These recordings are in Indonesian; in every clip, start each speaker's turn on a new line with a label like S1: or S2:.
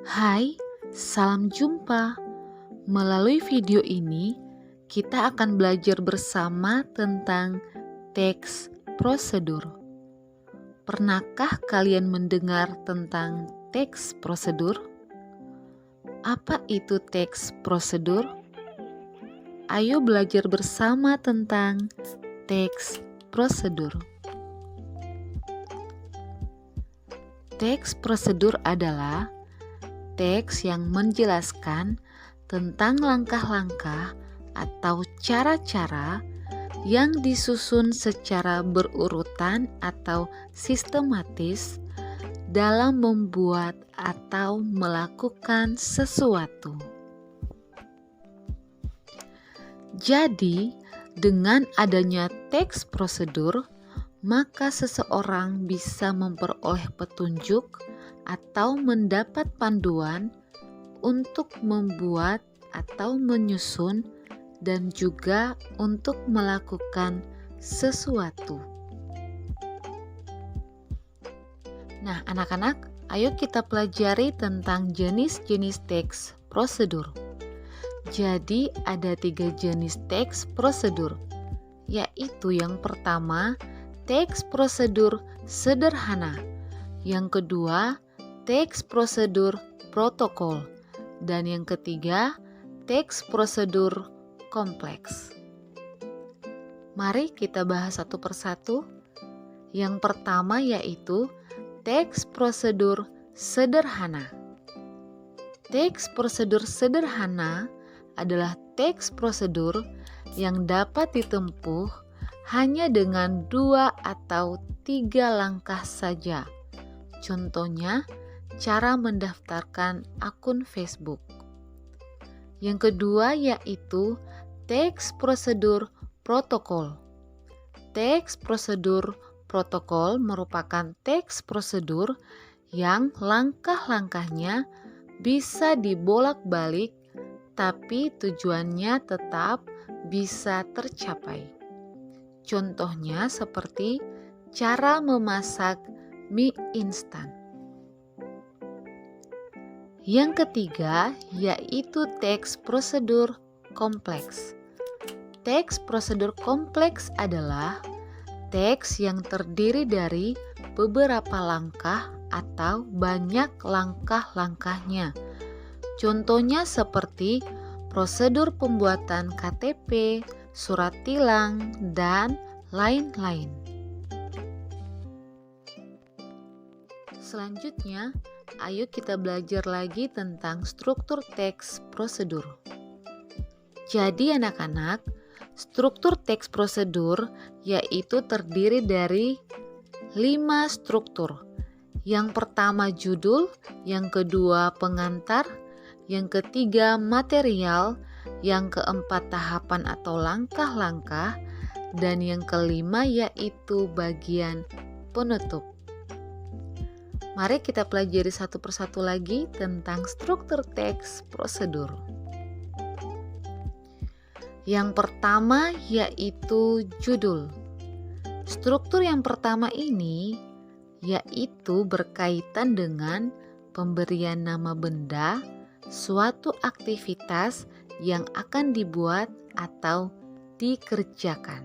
S1: Hai, salam jumpa. Melalui video ini, kita akan belajar bersama tentang teks prosedur. Pernahkah kalian mendengar tentang teks prosedur? Apa itu teks prosedur? Ayo belajar bersama tentang teks prosedur. Teks prosedur adalah teks yang menjelaskan tentang langkah-langkah atau cara-cara yang disusun secara berurutan atau sistematis dalam membuat atau melakukan sesuatu. Jadi, dengan adanya teks prosedur, maka seseorang bisa memperoleh petunjuk atau mendapat panduan untuk membuat atau menyusun dan juga untuk melakukan sesuatu. Nah, anak-anak, ayo kita pelajari tentang jenis-jenis teks prosedur. Jadi, ada 3 jenis teks prosedur, yaitu yang pertama, teks prosedur sederhana. Yang kedua, teks prosedur protokol. Dan yang ketiga, teks prosedur kompleks. Mari kita bahas satu persatu. Yang pertama yaitu teks prosedur sederhana. Teks prosedur sederhana adalah teks prosedur yang dapat ditempuh hanya dengan 2 atau 3 langkah saja. Contohnya, cara mendaftarkan akun Facebook. Yang kedua yaitu teks prosedur protokol. Teks prosedur protokol merupakan teks prosedur yang langkah-langkahnya bisa dibolak-balik, tapi tujuannya tetap bisa tercapai. Contohnya seperti cara memasak mie instan. Yang ketiga yaitu teks prosedur kompleks. Teks prosedur kompleks adalah teks yang terdiri dari beberapa langkah atau banyak langkah-langkahnya. Contohnya seperti prosedur pembuatan KTP, surat tilang, dan lain-lain. Selanjutnya, ayo kita belajar lagi tentang struktur teks prosedur. Jadi anak-anak, struktur teks prosedur yaitu terdiri dari 5 struktur. Yang pertama judul, yang kedua pengantar, yang ketiga material, yang keempat tahapan atau langkah-langkah, dan yang kelima yaitu bagian penutup. Mari kita pelajari satu persatu lagi tentang struktur teks prosedur. Yang pertama yaitu judul. Struktur yang pertama ini yaitu berkaitan dengan pemberian nama benda, suatu aktivitas yang akan dibuat atau dikerjakan.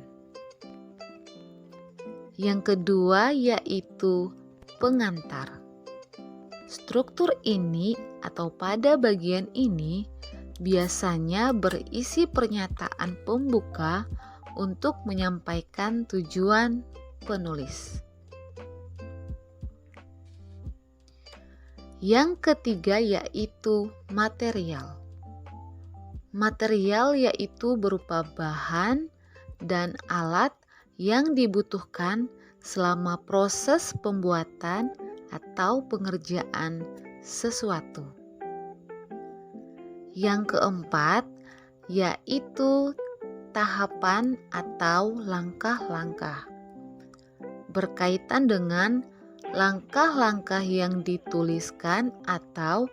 S1: Yang kedua yaitu pengantar. Struktur ini atau pada bagian ini biasanya berisi pernyataan pembuka untuk menyampaikan tujuan penulis. Yang ketiga yaitu material. Material yaitu berupa bahan dan alat yang dibutuhkan selama proses pembuatan atau pengerjaan sesuatu. Yang keempat yaitu tahapan atau langkah-langkah. Berkaitan dengan langkah-langkah yang dituliskan atau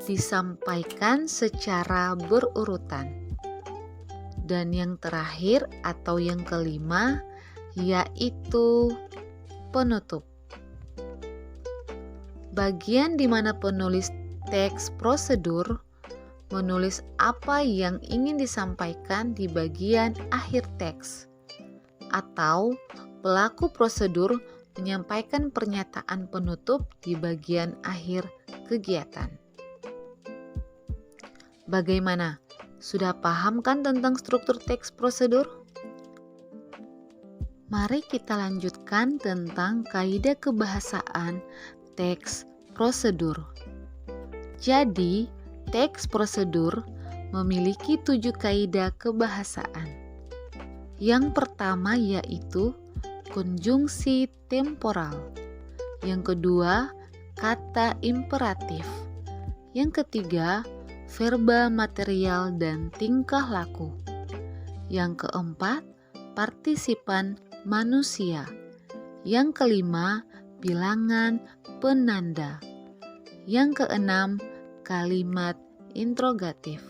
S1: disampaikan secara berurutan. Dan yang terakhir atau yang kelima yaitu penutup. Bagian di mana penulis teks prosedur menulis apa yang ingin disampaikan di bagian akhir teks, atau pelaku prosedur menyampaikan pernyataan penutup di bagian akhir kegiatan. Bagaimana? Sudah paham kan tentang struktur teks prosedur? Mari kita lanjutkan tentang kaidah kebahasaan teks prosedur. Jadi, teks prosedur memiliki 7 kaidah kebahasaan. Yang pertama yaitu konjungsi temporal. Yang kedua, kata imperatif. Yang ketiga, verba material dan tingkah laku. Yang keempat, partisipan manusia. Yang kelima, bilangan penanda. Yang keenam, kalimat interrogatif.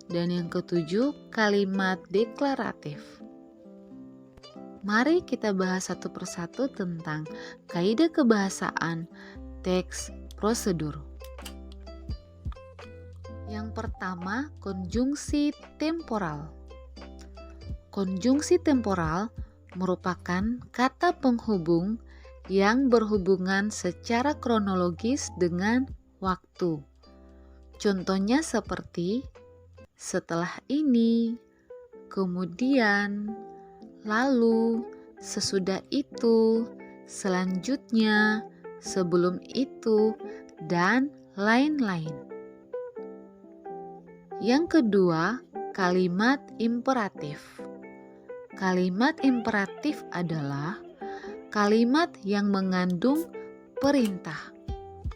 S1: Dan yang ketujuh, kalimat deklaratif. Mari kita bahas satu persatu tentang kaidah kebahasaan teks prosedur. Yang pertama, konjungsi temporal. Konjungsi temporal merupakan kata penghubung yang berhubungan secara kronologis dengan waktu. Contohnya seperti setelah ini, kemudian, lalu, sesudah itu, selanjutnya, sebelum itu, dan lain-lain. Yang kedua, kalimat imperatif. Kalimat imperatif adalah kalimat yang mengandung perintah.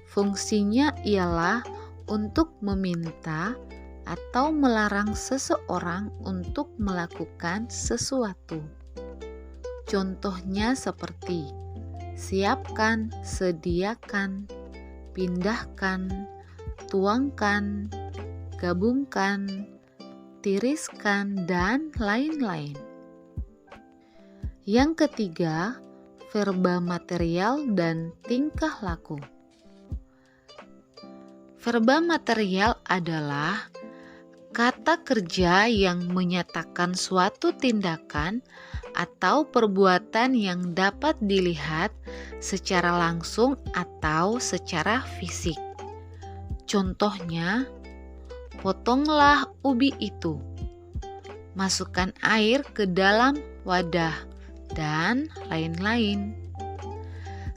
S1: Fungsinya ialah untuk meminta atau melarang seseorang untuk melakukan sesuatu. Contohnya seperti siapkan, sediakan, pindahkan, tuangkan, gabungkan, tiriskan, dan lain-lain. Yang ketiga, verba material dan tingkah laku. Verba material adalah kata kerja yang menyatakan suatu tindakan atau perbuatan yang dapat dilihat secara langsung atau secara fisik. Contohnya, potonglah ubi itu, masukkan air ke dalam wadah, dan lain-lain.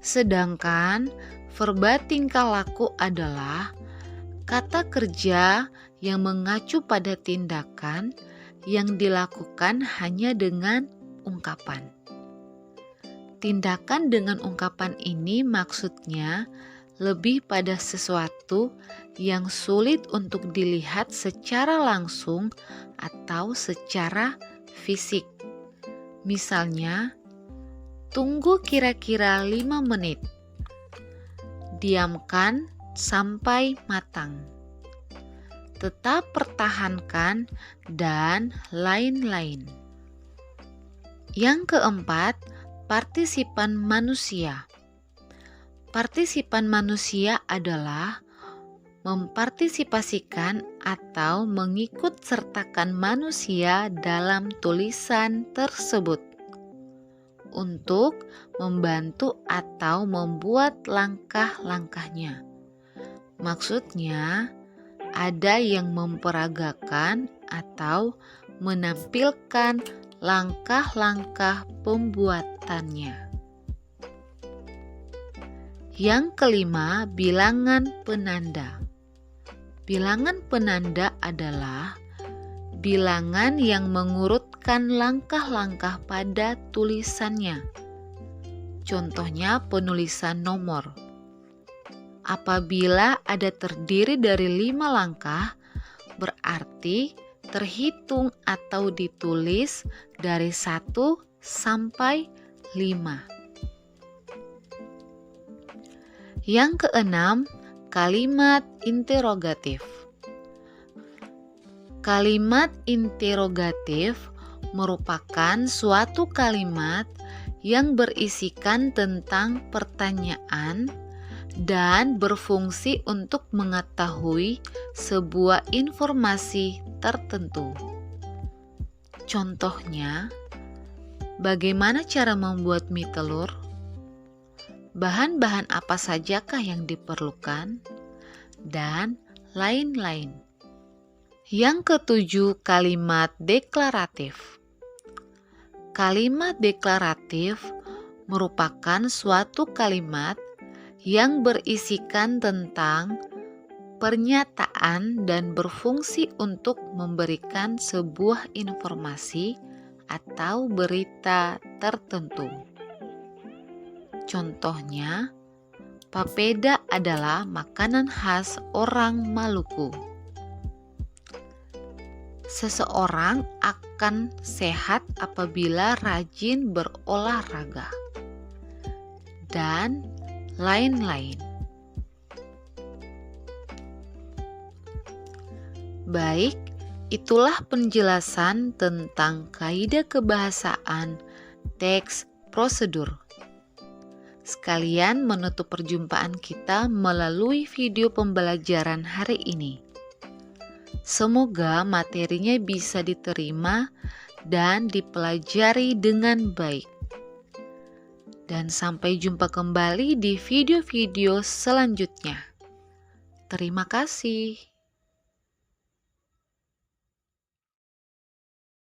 S1: Sedangkan verba tingkah laku adalah kata kerja yang mengacu pada tindakan yang dilakukan hanya dengan ungkapan. Tindakan dengan ungkapan ini maksudnya lebih pada sesuatu yang sulit untuk dilihat secara langsung atau secara fisik. Misalnya, tunggu kira-kira 5 menit. Diamkan sampai matang. Tetap pertahankan, dan lain-lain. Yang keempat, partisipan manusia. Partisipan manusia adalah mempartisipasikan atau mengikut sertakan manusia dalam tulisan tersebut untuk membantu atau membuat langkah-langkahnya. Maksudnya, ada yang memperagakan atau menampilkan langkah-langkah pembuatannya. Yang kelima, bilangan penanda. Bilangan penanda adalah bilangan yang mengurutkan langkah-langkah pada tulisannya. Contohnya penulisan nomor. Apabila ada terdiri dari 5 langkah, berarti terhitung atau ditulis dari 1 sampai 5. Yang keenam, kalimat interrogatif. Kalimat interrogatif merupakan suatu kalimat yang berisikan tentang pertanyaan dan berfungsi untuk mengetahui sebuah informasi tertentu. Contohnya, bagaimana cara membuat mie telur? Bahan-bahan apa sajakah yang diperlukan? Dan lain-lain. Yang ketujuh, kalimat deklaratif. Kalimat deklaratif merupakan suatu kalimat yang berisikan tentang pernyataan dan berfungsi untuk memberikan sebuah informasi atau berita tertentu. Contohnya, papeda adalah makanan khas orang Maluku. Seseorang akan sehat apabila rajin berolahraga, dan lain-lain. Baik, itulah penjelasan tentang kaidah kebahasaan teks prosedur. Sekalian menutup perjumpaan kita melalui video pembelajaran hari ini. Semoga materinya bisa diterima dan dipelajari dengan baik. Dan sampai jumpa kembali di video-video selanjutnya. Terima kasih.